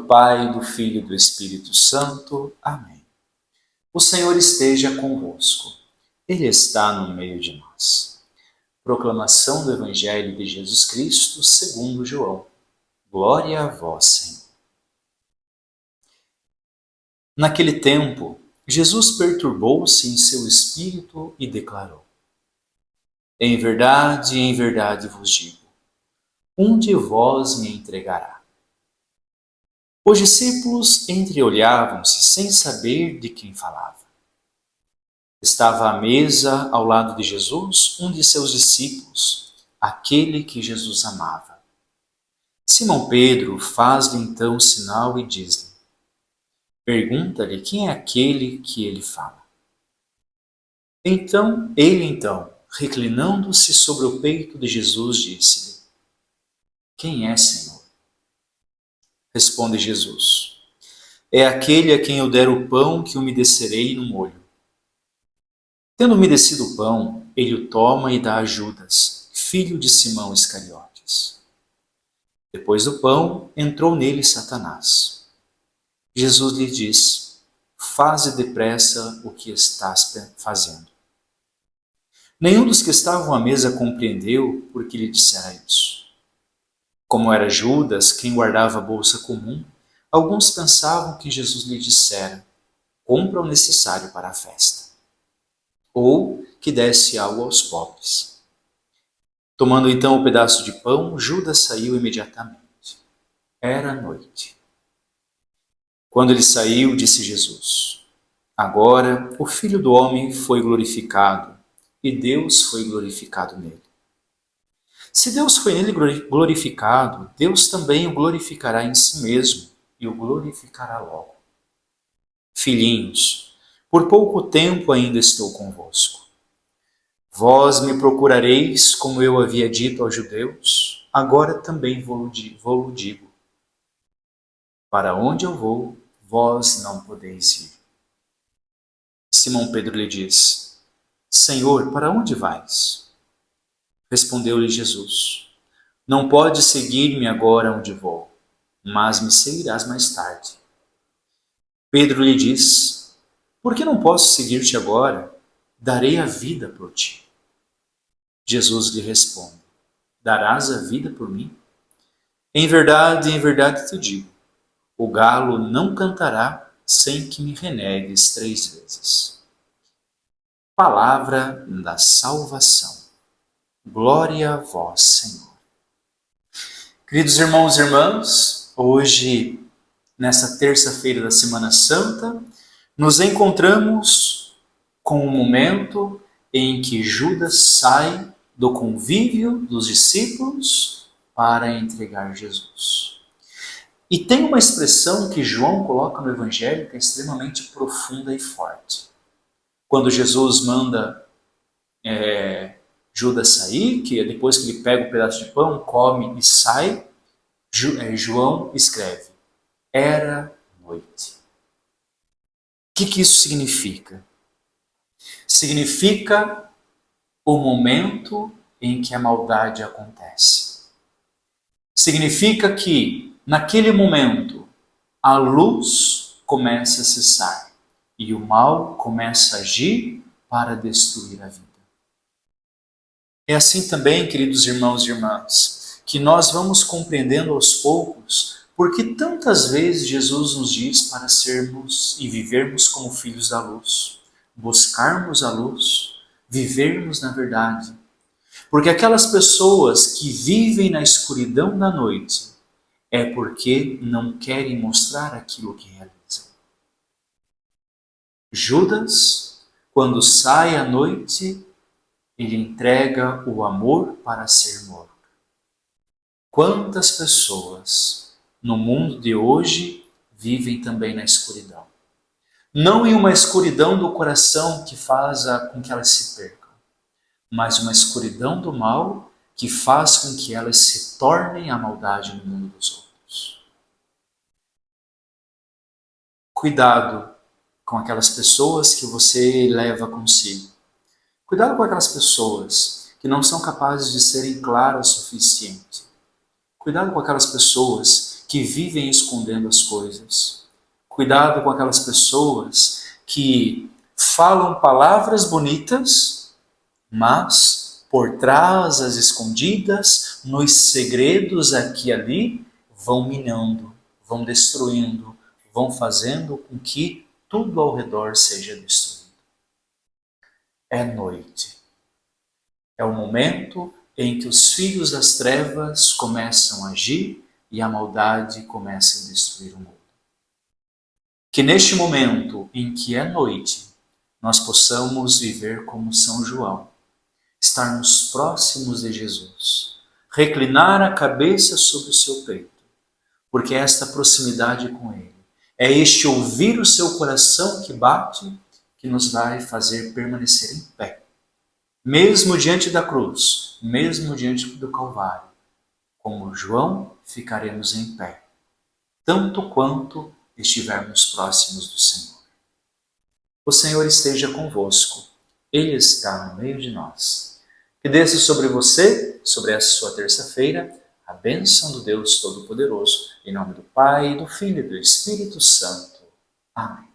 Pai, do Filho e do Espírito Santo. Amém. O Senhor esteja convosco. Ele está no meio de nós. Proclamação do Evangelho de Jesus Cristo segundo João. Glória a vós, Senhor. Naquele tempo, Jesus perturbou-se em seu espírito e declarou: em verdade vos digo, um de vós me entregará. Os discípulos entreolhavam-se sem saber de quem falava. Estava à mesa, ao lado de Jesus, um de seus discípulos, aquele que Jesus amava. Simão Pedro faz-lhe então sinal e diz-lhe: pergunta-lhe quem é aquele que ele fala. Então, reclinando-se sobre o peito de Jesus, disse-lhe: quem é, Senhor? Responde Jesus: é aquele a quem eu der o pão que umedecerei no molho. Tendo umedecido o pão, ele o toma e dá a Judas, filho de Simão Iscariotes. Depois do pão, entrou nele Satanás. Jesus lhe disse: faze depressa o que estás fazendo. Nenhum dos que estavam à mesa compreendeu por que lhe dissera isso. Como era Judas quem guardava a bolsa comum, alguns pensavam que Jesus lhe dissera: compra o necessário para a festa, ou que desse algo aos pobres. Tomando então o pedaço de pão, Judas saiu imediatamente. Era noite. Quando ele saiu, disse Jesus: agora o Filho do Homem foi glorificado, e Deus foi glorificado nele. Se Deus foi nele glorificado, Deus também o glorificará em si mesmo, e o glorificará logo. Filhinhos, por pouco tempo ainda estou convosco. Vós me procurareis, como eu havia dito aos judeus, agora também vou-lo digo. Para onde eu vou, vós não podeis ir. Simão Pedro lhe diz: Senhor, para onde vais? Respondeu-lhe Jesus: não podes seguir-me agora onde vou, mas me seguirás mais tarde. Pedro lhe diz: por que não posso seguir-te agora? Darei a vida por ti. Jesus lhe responde: darás a vida por mim? Em verdade te digo, o galo não cantará sem que me renegues 3 vezes. Palavra da salvação. Glória a vós, Senhor. Queridos irmãos e irmãs, hoje, nessa terça-feira da Semana Santa, nos encontramos com um momento em que Judas sai do convívio dos discípulos para entregar Jesus. E tem uma expressão que João coloca no Evangelho que é extremamente profunda e forte. Quando Jesus manda Judas sair, que depois que ele pega o pedaço de pão, come e sai, João escreve: era noite. O que isso significa? Significa o momento em que a maldade acontece. Significa que, naquele momento, a luz começa a cessar e o mal começa a agir para destruir a vida. É assim também, queridos irmãos e irmãs, que nós vamos compreendendo aos poucos porque tantas vezes Jesus nos diz para sermos e vivermos como filhos da luz, buscarmos a luz, vivermos na verdade. Porque aquelas pessoas que vivem na escuridão da noite é porque não querem mostrar aquilo que realizam. Judas, quando sai à noite, ele entrega o amor para ser morto. Quantas pessoas no mundo de hoje vivem também na escuridão? Não em uma escuridão do coração que faz com que elas se percam, mas uma escuridão do mal que faz com que elas se tornem a maldade no mundo dos outros. Cuidado com aquelas pessoas que você leva consigo. Cuidado com aquelas pessoas que não são capazes de serem claras o suficiente. Cuidado com aquelas pessoas que vivem escondendo as coisas. Cuidado com aquelas pessoas que falam palavras bonitas, mas por trás, às escondidas, nos segredos aqui e ali, vão minando, vão destruindo, vão fazendo com que tudo ao redor seja destruído. É noite. É o momento em que os filhos das trevas começam a agir e a maldade começa a destruir o mundo. Que neste momento em que é noite, nós possamos viver como São João, estarmos próximos de Jesus, reclinar a cabeça sobre o seu peito, porque é esta proximidade com Ele, é este ouvir o seu coração que bate, que nos vai fazer permanecer em pé. Mesmo diante da cruz, mesmo diante do Calvário, como João, ficaremos em pé, tanto quanto estivermos próximos do Senhor. O Senhor esteja convosco, Ele está no meio de nós. Que desça sobre você, sobre essa sua terça-feira, a bênção do Deus Todo-Poderoso, em nome do Pai, do Filho e do Espírito Santo. Amém.